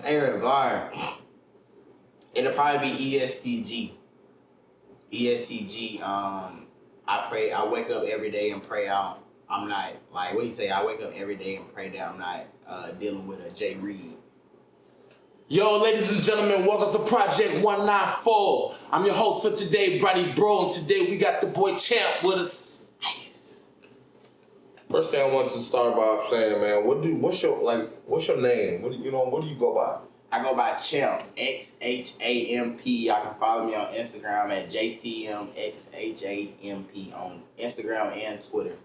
Favorite bar. It'll probably be ESTG. ESTG. I wake up every day and pray out. I'm not like what do you say? I wake up every day and pray that I'm not dealing with a J Reed. Yo, ladies and gentlemen, welcome to Project 194. I'm your host for today, Brady Bro, and today we got the boy Xhamp with us. Nice. First thing I want to start by saying, man, what's your name? What do you go by? I go by Xhamp, Xhamp. Y'all can follow me on Instagram at JTMXHAMP on Instagram and Twitter.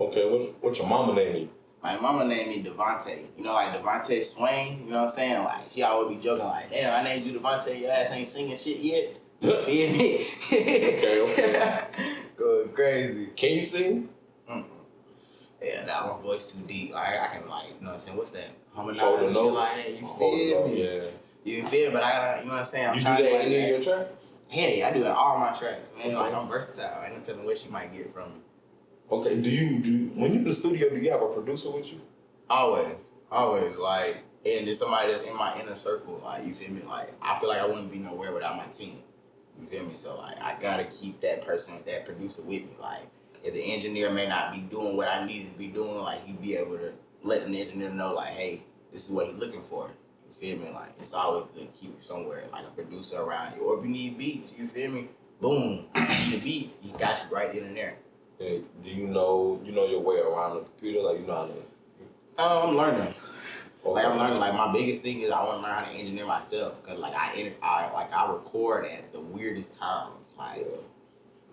Okay, what's your mama name? My mama named me Devontae. You know, like Devontae Swain, you know what I'm saying? Like, she always be joking like, damn, I named you Devontae, your ass ain't singing shit yet. You feel me? Okay. Going crazy. Can you sing? Yeah, that my voice too deep. I can like, you know what I'm saying? What's that? Harmonize Hold and a shit note. like that. You Hold feel a me? note, yeah. You feel me? But I gotta, you know what I'm saying? I'm You do trying that to in any of your tracks? Hell yeah, I do it in all my tracks, man. Okay. Like, I'm versatile. I ain't telling what she might get from me. Okay, do you when you in the studio, do you have a producer with you? Always, like, and there's somebody that's in my inner circle, like, you feel me? Like, I feel like I wouldn't be nowhere without my team. You feel me? So, like, I gotta keep that person, that producer with me. Like, if the engineer may not be doing what I needed to be doing, like, he'd be able to let the engineer know, like, hey, this is what he's looking for. You feel me? Like, it's always good to keep you somewhere, like a producer around you. Or if you need beats, you feel me? Boom, you need a beat, he got you right in and there. Hey, do you know your way around the computer? Like, you know how to... I'm learning. Okay. Like, I'm learning. Like, my biggest thing is I want to learn how to engineer myself. Because, like, I record at the weirdest times. Like,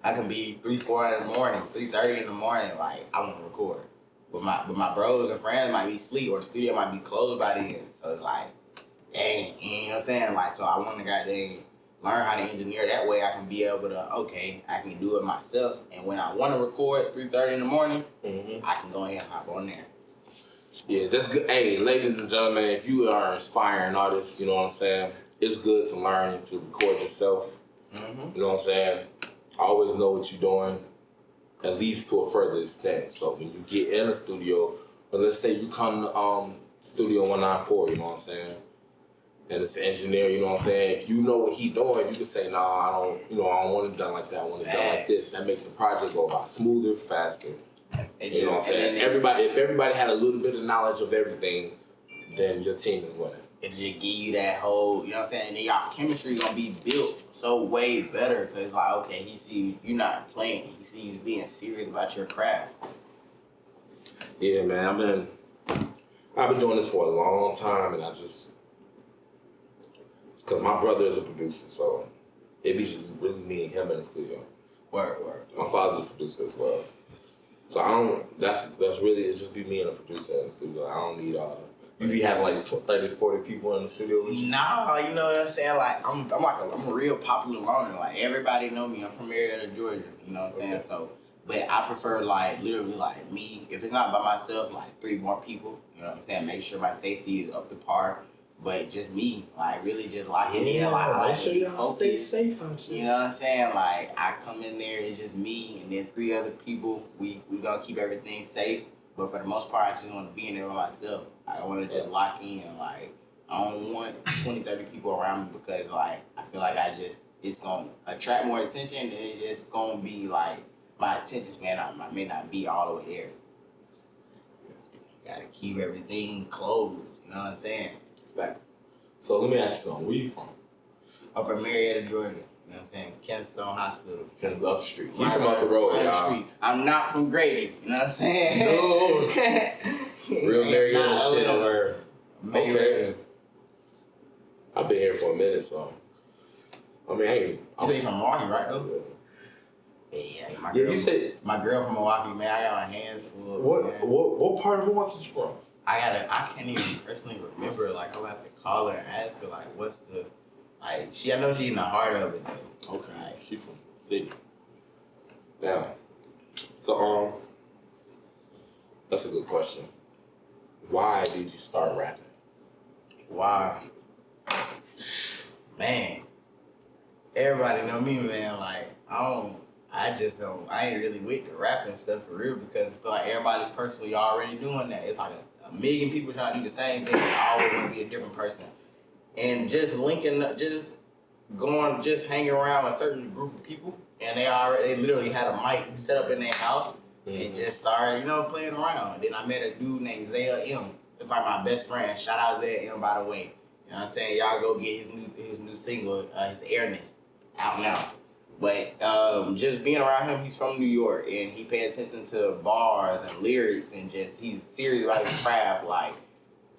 I can be 3, 4 in the morning, 3:30 in the morning. Like, I want to record. But my bros and friends might be asleep or the studio might be closed by then. So it's like, dang, you know what I'm saying? Like, so I want to goddamn learn how to engineer that way. I can be able to, okay, I can do it myself. And when I want to record 3:30 in the morning, I can go ahead and hop on there. Yeah, that's good. Hey, ladies and gentlemen, if you are inspiring artists, you know what I'm saying? It's good to learn to record yourself. You know what I'm saying? Always know what you're doing, at least to a further extent. So when you get in a studio, or let's say you come to Studio 194, you know what I'm saying? And it's an engineer, you know what I'm saying? If you know what he's doing, you can say, nah, I don't want it done like that. I want it done like this. That makes the project go a lot smoother, faster. You know what I'm saying? If everybody had a little bit of knowledge of everything, then your team is winning. It just give you that whole, you know what I'm saying? And then y'all chemistry gonna be built so way better because it's like, okay, he see you not playing. He see you being serious about your craft. Yeah, man. I've been doing this for a long time, and because my brother is a producer, so it be just really me and him in the studio. Word. My father's a producer as well. So that's really, it just be me and a producer in the studio. I don't need you be having like 30, 40 people in the studio with you? Nah, you know what I'm saying? Like, I'm a real popular loner. Like, everybody know me. I'm from Marietta, Georgia. You know what I'm saying? Okay. So, but I prefer, like, literally, like, me. If it's not by myself, like, 3 more people. You know what I'm saying? Make sure my safety is up to par. But just me, like, really just locking in. Like, make sure y'all stay safe out here. You know what I'm saying? Like, I come in there, it's just me and then 3 other people. We gonna keep everything safe. But for the most part, I just want to be in there by myself. I don't want to just lock in. Like, I don't want 20, 30 people around me because, like, I feel like it's going to attract more attention and it's just going to be, like, my attention span may not be all the way there. Got to keep everything closed. You know what I'm saying? Facts. So let me ask you something. Where you from? I'm from Marietta, Georgia. You know what I'm saying? Kensington Hospital. Just up the street. You from up the road, y'all. I'm not from Grady. You know what I'm saying? No. Real Marietta shit over. Okay. I've been here for a minute, so. I mean, hey. You from Milwaukee, right, though? Yeah, you said my girl from Milwaukee, man. I got my hands full. What part of Milwaukee you from? I can't even personally remember. Like, I'll have to call her and ask her, like, what's the, like, I know she's in the heart of it, though. Okay. Like, she from the city. Yeah. So, that's a good question. Why did you start rapping? Why? Man. Everybody know me, man. Like, I ain't really with the rapping stuff for real because I feel like everybody's personally already doing that. It's like a million people trying to do the same thing. I always want to be a different person. and just linking up, just going, just hanging around a certain group of people, and they literally had a mic set up in their house and just started, playing around. Then I met a dude named Zaya M. It's like my best friend. Shout out Zaya M, by the way. You know what I'm saying? Y'all go get his new single, his Airness, out now. But just being around him, he's from New York, and he pay attention to bars and lyrics, and just he's serious about his craft, like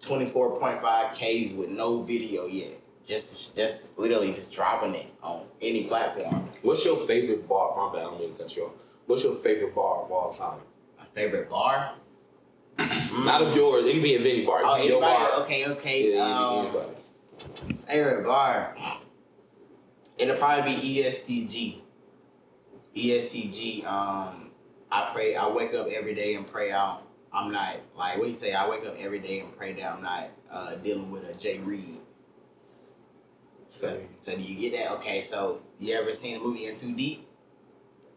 24.5 Ks with no video yet. Just literally just dropping it on any platform. What's your favorite bar? My bad, I don't mean to cut you off. What's your favorite bar of all time? My favorite bar? Not of yours. It can be a Vinny bar. Oh, your anybody? bar. Okay. Yeah, anybody. Favorite bar? It'll probably be ESTG. ESTG. I wake up every day and pray out. I'm not like, what do you say? I wake up every day and pray that I'm not dealing with a J. Reed. So do you get that? Okay, so you ever seen the movie In Too Deep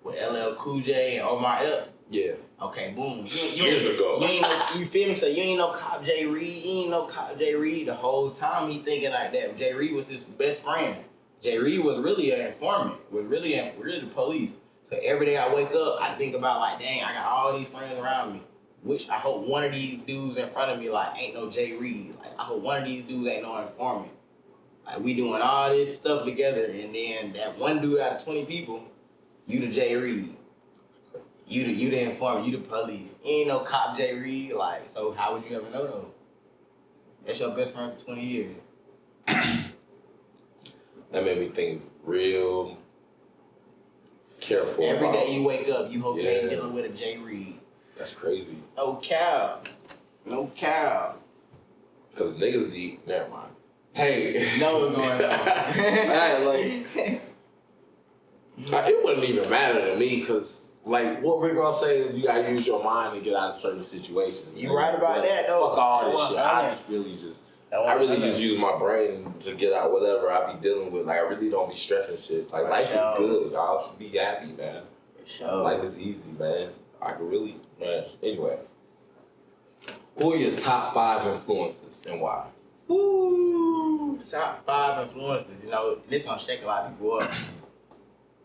with LL Cool J and Omar Epps? Yeah. Okay, boom. Years ago. You feel me? So you ain't no Cop J. Reed. You ain't no Cop J. Reed. The whole time he thinking like that. J. Reed was his best friend. J. Reed was really an informant. Was really the police. So every day I wake up, I think about like, dang, I got all these friends around me. Which I hope one of these dudes in front of me like ain't no J. Reed. Like I hope one of these dudes ain't no informant. Like we doing all this stuff together, and then that one dude out of 20 people, you the J. Reed. You the informant, you the police. You ain't no Cop J. Reed. Like, so how would you ever know though? That's your best friend for 20 years. That made me think real careful. Every day you wake up, you hope you ain't dealing with a J. Reed. That's crazy. No cap. No cap. Cause niggas be, never mind. Hey. No going on. It wouldn't even matter to me, cause like what we're gonna say is you gotta use your mind to get out of certain situations. You right about that though. Fuck all this shit. I really just use my brain to get out whatever I be dealing with. Like I really don't be stressing shit. Like life is good. Y'all should be happy, man. For sure. Life is easy, man. I can really, man. Anyway, who are your top 5 influences and why? Woo! Top 5 influences. This gonna shake a lot of people up.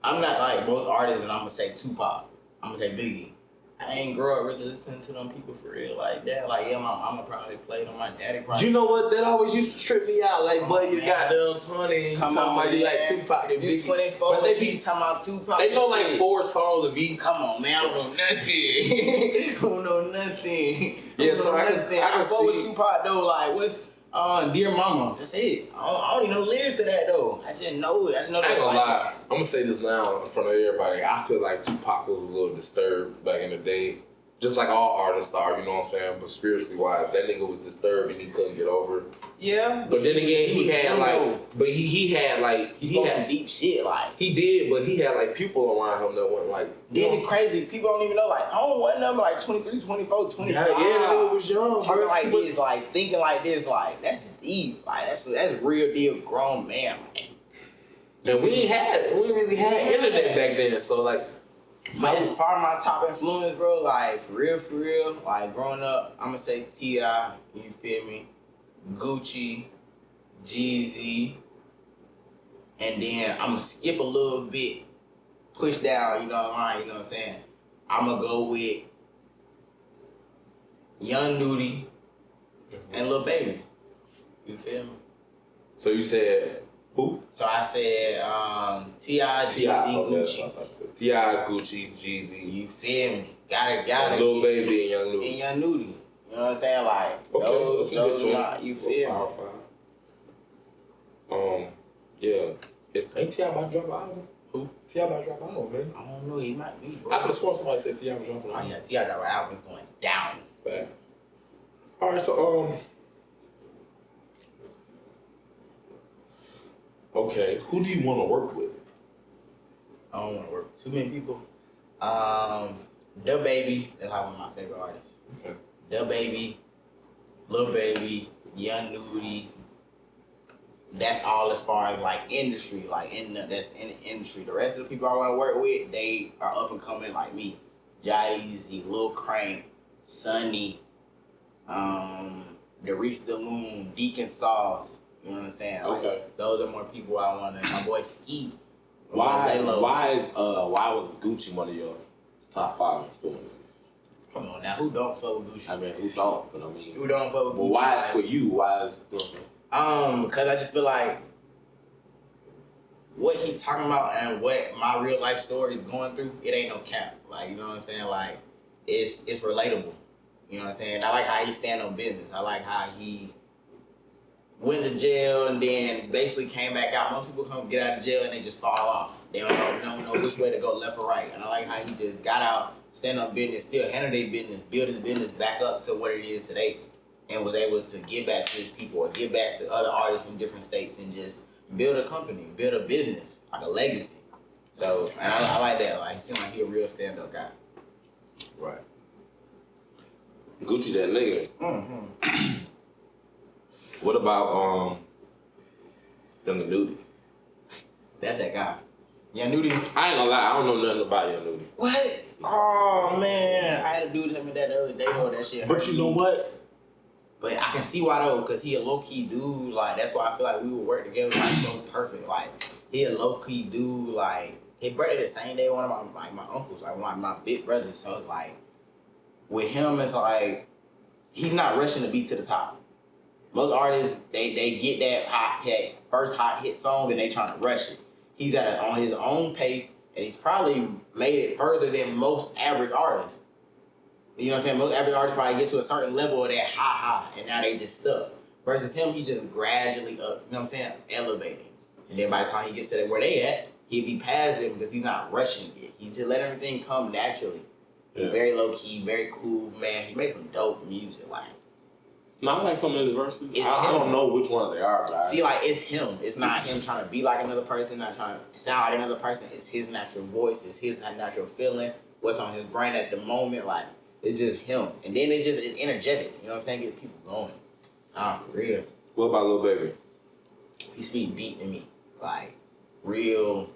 I'm not like most artists, and I'm gonna say Tupac. I'm gonna say Biggie. I ain't grow up really listening to them people for real like that. Like, yeah, my mama probably played them, my daddy probably. You know what? That always used to trip me out. Like, but you got Lil 20 and you talking about you like Tupac and Biggie. 24, but they be talking about Tupac. They know like 4 songs of each. Come on, man. I don't know nothing. I don't know nothing. Yeah, so I can go with Tupac though. Like, what's Dear Mama? That's it. I don't even know the lyrics to that though. I just know it. I ain't gonna lie. I'm gonna say this now in front of everybody. I feel like Tupac was a little disturbed back in the day. Just like all artists are, you know what I'm saying? But spiritually wise, that nigga was disturbed and he couldn't get over. Yeah. But then again, he had some deep shit, like. He did, but he had like people around him that went like. Then it's crazy. People don't even know, like, I don't want number like 23, 24, 25. Yeah, that nigga was young. Talking like this, like, thinking like this, like, that's deep. Like, that's real deal grown man. Like. And we didn't really have internet back then, so like. But as far as my top influence, bro, like, for real, like, growing up, I'm gonna say T.I., you feel me? Gucci, Jeezy, and then I'm gonna skip a little bit, push down, you know what I'm saying? I'm gonna go with Young Nudie and Lil Baby. You feel me? So you said who? So I said T.I., Jeezy, Gucci. T.I., Gucci, Jeezy. You feel me? Gotta. Lil Baby and Young Nudie. And Young Nudie. You know what I'm saying? Like, okay, those you feel me? Yeah. Ain't T.I. about to drop an album? Who? T.I. about to drop an album, man. I don't know, he might be, bro. I could have sworn somebody said T.I. was dropping an album. Oh, yeah, T.I. drop an album is going down. Fast. Alright, so, okay, who do you want to work with? I don't want to work with too many people. The Baby, that's like one of my favorite artists. Okay. The Baby, Lil Baby, Young Nudie. That's all as far as like industry, that's in the industry. The rest of the people I want to work with, they are up and coming like me. Jay-Z, Lil Crank, Sonny, The Reach the Moon, Deacon Sauce. You know what I'm saying? Okay. Those are more people I want to. My boy Ski. Why was Gucci one of your top 5 influences? Come on now, who don't fuck with Gucci? I mean, who don't? But I mean, Who don't fuck with Gucci? But why is for you? Why is it different? Because I just feel like what he talking about and what my real life story is going through, it ain't no cap. Like, you know what I'm saying? Like, it's relatable. You know what I'm saying? I like how he stand on business. I like how he went to jail and then basically came back out. Most people come get out of jail and they just fall off. They don't know which way to go, left or right. And I like how he just got out, stand on business, still handle their business, build his business back up to what it is today, and was able to give back to his people or give back to other artists from different states and just build a company, build a business, like a legacy. So, and I like that. Like, he seems like he a real stand-up guy. Right. Gucci that nigga. Mm-hmm. What about Young Nudie? That's that guy. Young Nudie. I ain't gonna lie, I don't know nothing about Young Nudie. What? Oh man, I had to do him that the other day though. That shit. But you know what? But I can see why though, cause he a low key dude. Like that's why I feel like we would work together like so perfect. Like he a low key dude. Like his birthday the same day. One of my uncles, like one of my big brothers. So it's like with him, it's like he's not rushing to be to the top. Most artists they get that first hot hit song and they trying to rush it. He's on his own pace and he's probably made it further than most average artists. You know what I'm saying? Most average artists probably get to a certain level of that high, and now they just stuck. Versus him, he just gradually up, you know what I'm saying? Elevating. And then by the time he gets to where they at, he'll be past them because he's not rushing it. He just let everything come naturally. He's very low key, very cool, man. He makes some dope music, like. No, I like some of his verses. I don't know which ones they are, but see, like, it's him. It's not him trying to be like another person, not trying to sound like another person. It's his natural voice. It's his natural feeling. What's on his brain at the moment, like. It's just him. And then it's energetic. You know what I'm saying? Get people going. For real. What about Lil Baby? He speak deep to me. Like, real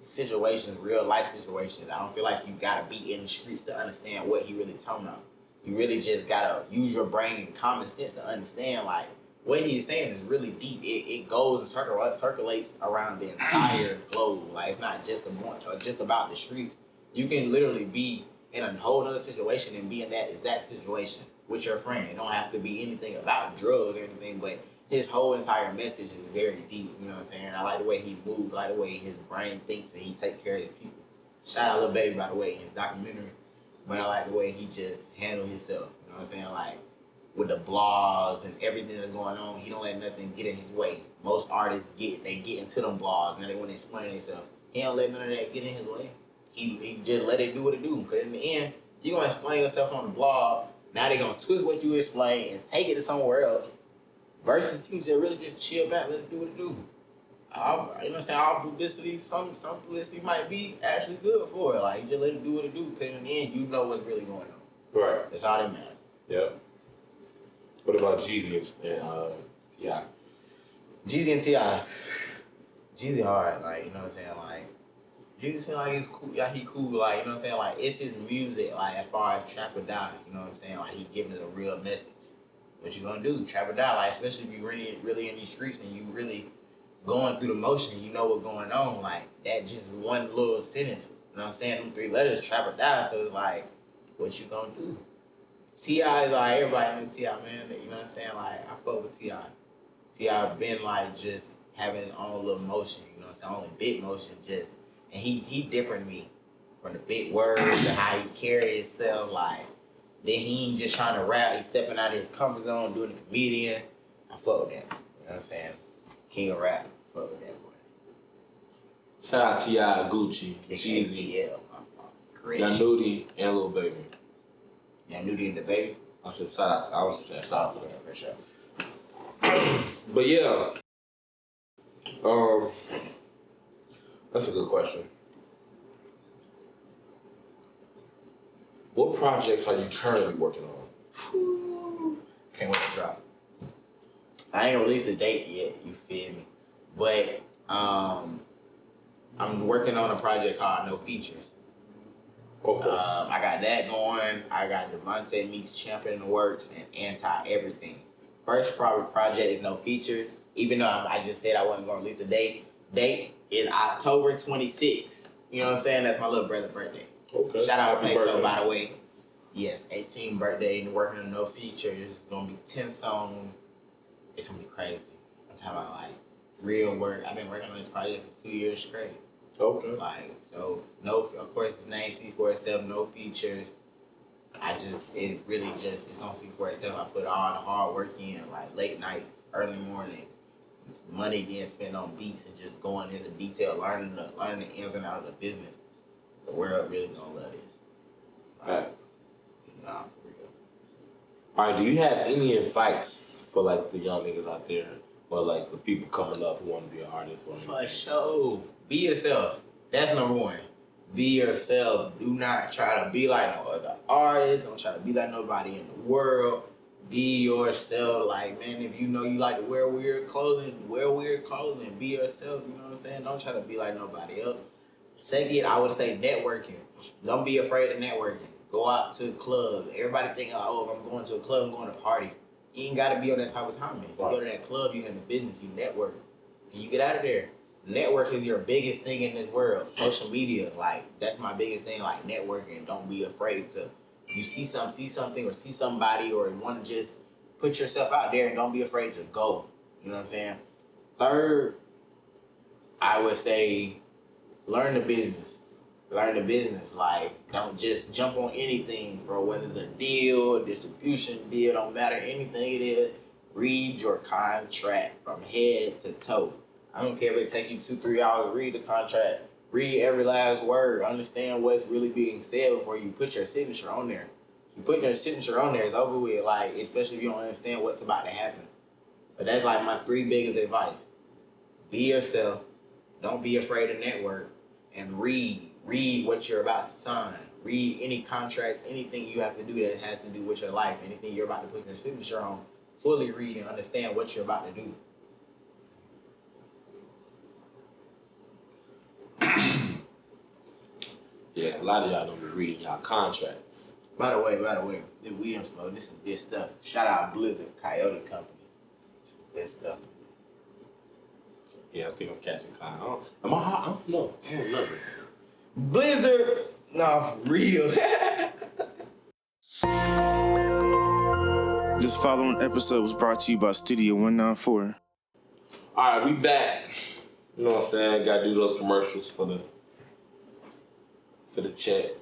situations, real life situations. I don't feel like you gotta be in the streets to understand what he really talking about. You really just gotta use your brain and common sense to understand, like, what he's saying is really deep. It goes and circulates around the entire globe. Like, it's not just about the streets. You can literally be in a whole other situation and be in that exact situation with your friend. It don't have to be anything about drugs or anything, but his whole entire message is very deep. You know what I'm saying? I like the way he moves, I like the way his brain thinks and he take care of his people. Shout out Lil Baby, by the way, in his documentary. But I like the way he just handled himself. You know what I'm saying? Like, with the blogs and everything that's going on, he don't let nothing get in his way. Most artists get into them blogs and they want to explain themselves. He don't let none of that get in his way. He just let it do what it do. Because in the end, you're going to explain yourself on the blog. Now they're going to twist what you explain and take it to somewhere else. Versus you just really just chill back, let it do what it do. You know what I'm saying? All publicity, some publicity might be actually good for it. Like, you just let it do what it do. Because in the end, you know what's really going on. Right. That's all that matters. Yeah. What about Jeezy and T.I.? Jeezy and T.I. Jeezy hard. Like, you know what I'm saying? Like, Jeezy seem like he's cool. Yeah, he cool. Like, you know what I'm saying? Like, it's his music. Like, as far as Trap or Die, you know what I'm saying? Like, he giving it a real message. What you gonna do? Trap or die. Like, especially if you really in these streets and you really going through the motion, you know what's going on. Like, that just one little sentence. You know what I'm saying? Them 3 letters, trap or die. So it's like, what you gonna do? T.I. is like, everybody know T.I., man. You know what I'm saying? Like, I fuck with T.I. T.I. been like just having his own little motion. You know what I'm saying? Only big motion just. And he different to me. From the big words to how he carry himself, like, then he ain't just trying to rap, he's stepping out of his comfort zone, doing the comedian. I fuck with that. You know what I'm saying? King of rap. Fuck with that boy. Shout out T.I., Gucci, Jeezy, Young Nudie, and Lil Baby. Young Nudie and the Baby? I said shout out. I was just saying shout out to them. For sure. But yeah, that's a good question. What projects are you currently working on? Can't wait to drop. I ain't released a date yet, you feel me? But I'm working on a project called No Features. Okay. I got that going. I got Devontae meets Xhamp in the works and Anti Everything. First project is No Features. even though I just said I wasn't going to release a date is October 26th. You know what I'm saying? That's my little brother's birthday. Okay. Shout out Happy Peso, birthday. by the way. Yes, 18th birthday and working on no features. It's going to be 10 songs. It's going to be crazy. I'm talking about like real work. I've been working on this project for 2 years straight. Okay. Like, so, no, of course, his name speaks for itself, no features. It really just, it's gonna speak for itself. I put all the hard work in, like late nights, early mornings, money being spent on beats and just going into detail, learning the ins and outs of the business. The world really gonna love this. Facts. Nah, for real. All right, do you have any advice for like the young niggas out there, or like the people coming up who want to be an artist or anything? For sure. Be yourself. That's number one. Be yourself. Do not try to be like no other artist. Don't try to be like nobody in the world. Be yourself. Like, man, if you know you like to wear weird clothing, wear weird clothing. Be yourself. You know what I'm saying? Don't try to be like nobody else. Second, I would say networking. Don't be afraid of networking. Go out to the club. Everybody thinking, oh, if I'm going to a club, I'm going to party. You ain't got to be on that type of time, man. You go to that club, you have the business, you network. And you get out of there. Network is your biggest thing in this world. Social media, like, that's my biggest thing, like networking. Don't be afraid to, if you see something or see somebody or want to just put yourself out there and don't be afraid to go. You know what I'm saying? Third, I would say learn the business. Learn the business. Like, don't just jump on anything for whether it's a deal, distribution deal, don't matter, anything it is. Read your contract from head to toe. I don't care if it take you 2-3 hours to read the contract. Read every last word. Understand what's really being said before you put your signature on there. You put your signature on there, it's over with. Like, especially if you don't understand what's about to happen. But that's like my 3 biggest advice. Be yourself. Don't be afraid to network. And read. Read what you're about to sign. Read any contracts, anything you have to do that has to do with your life. Anything you're about to put your signature on. Fully read and understand what you're about to do. Yeah, a lot of y'all don't be reading y'all contracts. By the way, if we don't smoke, this is good stuff. Shout out Blizzard, Coyote Company. Some good stuff. Yeah, I think I'm catching Kyle. Am I hot? I don't know. I don't remember. Blizzard, nah, for real. This following episode was brought to you by Studio 194. All right, we back. You know what I'm saying? Gotta do those commercials for the chat.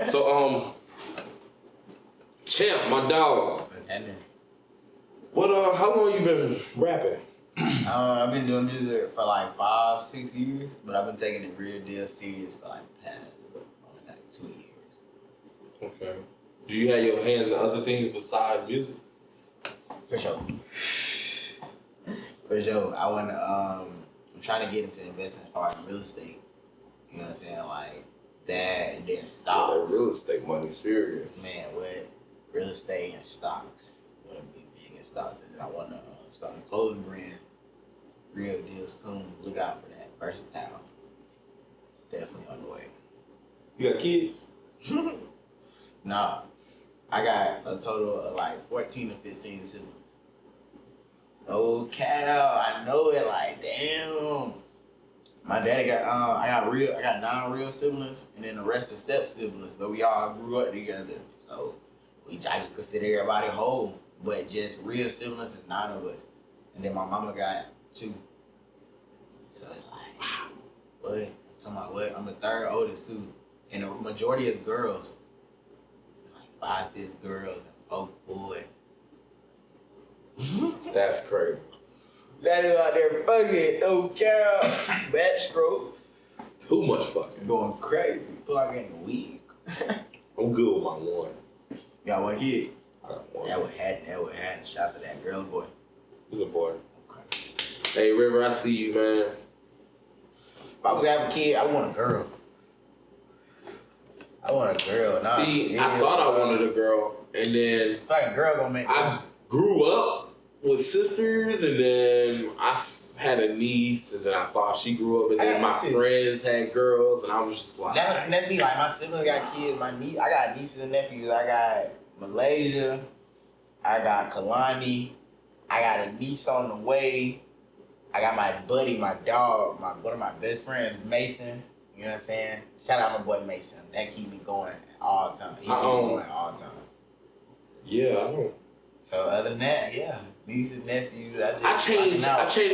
So, Xhamp, my dog. What? How long you been rapping? I've been doing music for like 5-6 years, but I've been taking it real deal serious for like the past almost like 2 years. Okay. Do you have your hands in other things besides music? For sure. For sure. I want to, I'm trying to get into investment as far as real estate. You know what I'm saying? Like that and then stocks. That real estate money serious. Man, with real estate and stocks. I want to be big in stocks. And then I want to start a clothing brand. Real deal soon. Look out for that. Versatile. Definitely on the way. You got kids? Nah. I got a total of like 14 or 15 siblings. Oh, Cal, I know it. Like, damn. My daddy got I got 9 real siblings, and then the rest are step siblings. But we all grew up together, so I just consider everybody whole. But just real siblings is 9 of us, and then my mama got 2. So it's like, wow, what? I'm talking about what? I'm the 3rd oldest too, and the majority is girls. It's like 5-6 girls and 4 boys. That's crazy. Daddy out there fucking, no cow, backstroke. Too much fucking. Going crazy. Feel like I ain't weak. I'm good with my one. Got 1 kid. I got one. That would had shots of that girl boy. He's a boy. Okay. Hey, River, I see you, man. If I was to have a kid, I want a girl. I want a girl. Nah, See, I thought I wanted a girl, and then It's like a girl gonna make I grew up with sisters, and then I had a niece, and then I saw she grew up, and then my friends had girls, and I was just like, That's me. Like my siblings got kids. My niece, I got nieces and nephews. I got Malaysia. I got Kalani. I got a niece on the way. I got my buddy, my dog, one of my best friends, Mason. You know what I'm saying? Shout out my boy Mason. That keep me going all the time. He keep me going all the time. Yeah, I don't. So other than that, yeah, nieces, nephews. I changed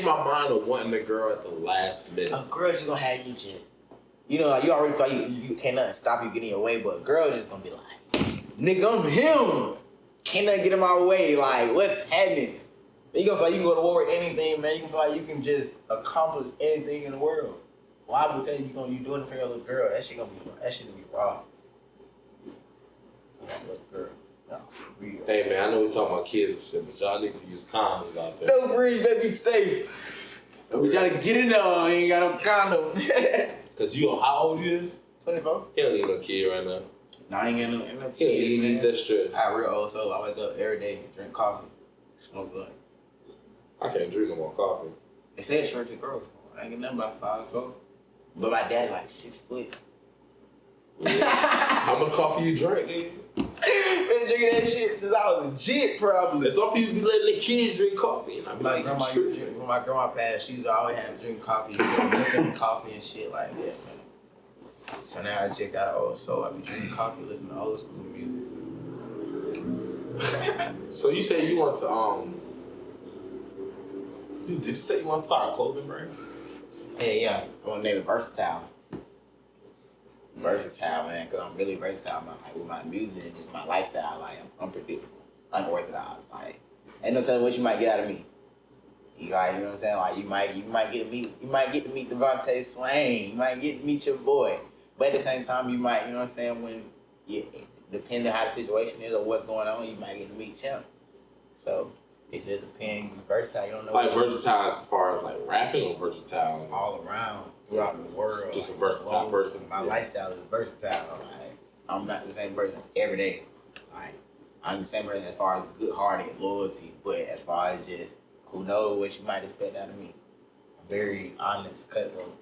my mind of wanting a girl at the last minute. A girl just gonna have you just, you know, like you already feel like you can't nothing stop you getting your way, but a girl just gonna be like, nigga, I'm him. Can't nothing get in my way. Like, what's happening? You gonna feel like you can go to war with anything, man. You can feel like you can just accomplish anything in the world. Why? Because you doing it for your little girl. That shit gonna be raw. Little girl. No, real. Hey man, I know we talking about kids and shit, but y'all need to use condoms out there. No, free, you better be safe. We try to get it though. Ain't got no condom. Cause how old you is? 24. He don't need no kid right now. No, I ain't getting no He kids, don't need that stress. I real old soul. I wake up every day, drink coffee, smoke blunt. I can't drink no more coffee. They said church and growth. I ain't get nothing about 5'4". But my daddy like 6 foot. How much coffee you drink, nigga? Been drinking that shit since I was legit, probably. And some people be letting their kids drink coffee, and I be like, when my grandma passed, she used to always have to drink coffee, drinking coffee and shit like that, man. So now I just got an old soul. I be drinking coffee, listening to old school music. So you say you want to did you say you want to start a clothing brand? Yeah. I want to name it Versatile. Versatile, man, because I'm really versatile, man. Like, with my music and just my lifestyle. Like, I'm unpredictable, unorthodox. Like, ain't no telling what you might get out of me. You know what I'm saying? Like, you might get to meet Devontae Swain. You might get to meet your boy. But at the same time, you might, you know what I'm saying, when depending on how the situation is or what's going on, you might get to meet Xhamp. So it just depends. Versatile, you don't know. Like versatile as far as like rapping, or versatile all around throughout the world. Just a versatile person. My lifestyle is versatile. Like, I'm not the same person every day. Like, I'm the same person as far as good-hearted, loyalty, but as far as just who knows what you might expect out of me. I'm very honest, cutthroat.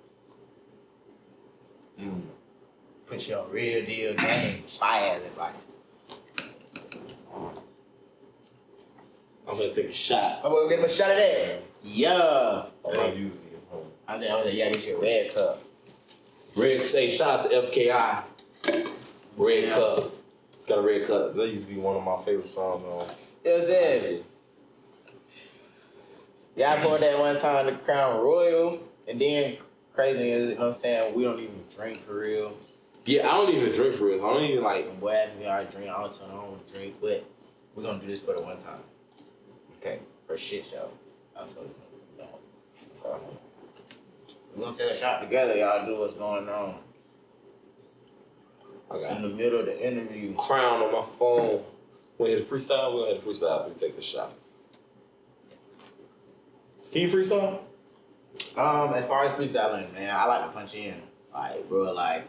Put you on real deal game, fire advice. I'm gonna take a shot. I'm gonna get him a shot of that. Yeah. I'm using it home. I think I was like, yeah, get your red cup. Shout out to FKI. Red Cup. Got a red cup. That used to be one of my favorite songs on. You know what I'm saying? Yeah, I poured that one time to Crown Royal, and then crazy is, you know what I'm saying, we don't even drink for real. Yeah, I don't even drink for real. So I don't even like. Boy, we are drink. I don't drink, but we're gonna do this for the one time. Okay, for shit show. We're gonna take a shot together, y'all. Do what's going on. Okay. In the middle of the interview. Crown on my phone. We hit a freestyle. We'll hit a freestyle after we take the shot. Can you freestyle? As far as freestyling, man, I like to punch in. Like, bro, like,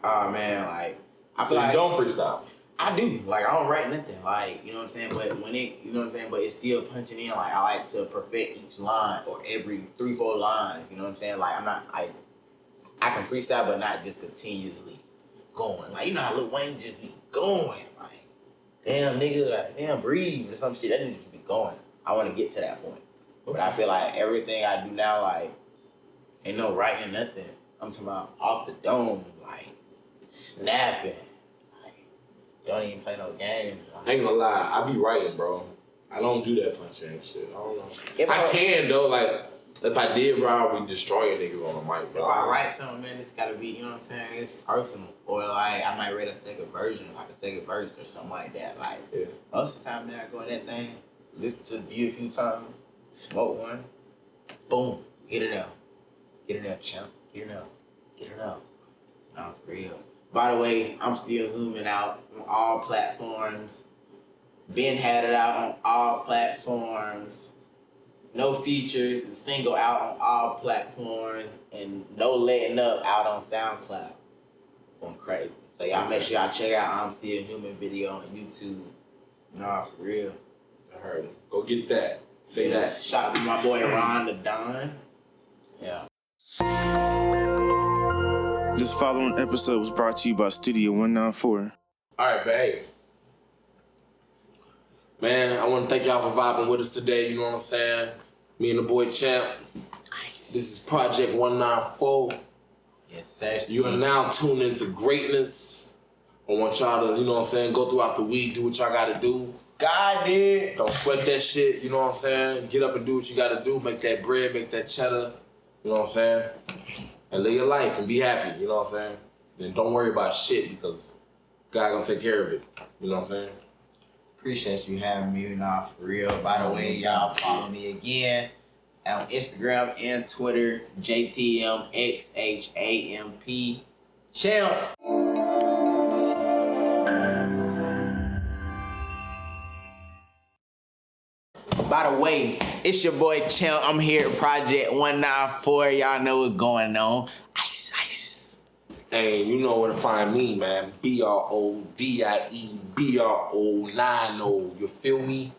oh man, like, I feel so like you don't freestyle. I do. Like, I don't write nothing. Like, you know what I'm saying? But when it, you know what I'm saying? But it's still punching in. Like, I like to perfect each line or every 3-4 lines. You know what I'm saying? Like, I can freestyle, but not just continuously going. Like, you know how Lil Wayne just be going. Like, damn, nigga, like, damn, breathe or some shit. That needs to be going. I want to get to that point. But I feel like everything I do now, like, ain't no writing nothing. I'm talking about off the dome, like, snapping. Don't even play no games. I ain't gonna lie, I be writing, bro. I don't do that punching and shit. I don't know. If I can though, like if I did, bro, I would be destroying niggas on the mic, bro. If I write something, man, it's gotta be, you know what I'm saying? It's personal. Or like I might write a second version, like a second verse or something like that. Like most of the time, man, I go in that thing, listen to the beat a few times, smoke one, boom, get it out. Get it out, champ. Get it out. Get it out. Nah, for real. By the way, I'm still human out on all platforms. Ben had it out on all platforms. No features, single out on all platforms, and no letting up out on SoundCloud. Going crazy. So y'all make sure y'all check out I'm Still Human video on YouTube. Nah, for real. I heard it. Go get that. Say that. Shout out to my boy Ron the Don. Yeah. This following episode was brought to you by Studio 194. All right, babe. Man, I want to thank y'all for vibing with us today. You know what I'm saying? Me and the boy Xhamp. This is Project 194. Yes, sir. You are now tuned into greatness. I want y'all to, you know what I'm saying, go throughout the week, do what y'all gotta do. God did. Don't sweat that shit, you know what I'm saying? Get up and do what you gotta do. Make that bread, make that cheddar, you know what I'm saying? And live your life and be happy, you know what I'm saying? And don't worry about shit because God gonna take care of it, you know what I'm saying? Appreciate you having me, for real. By the way, y'all follow me again on Instagram and Twitter, JTMXHAMP. Xhamp. By the way, it's your boy Xhamp. I'm here at Project 194. Y'all know what's going on. Ice, ice. And you know where to find me, man. BRODIE, BRO90. You feel me?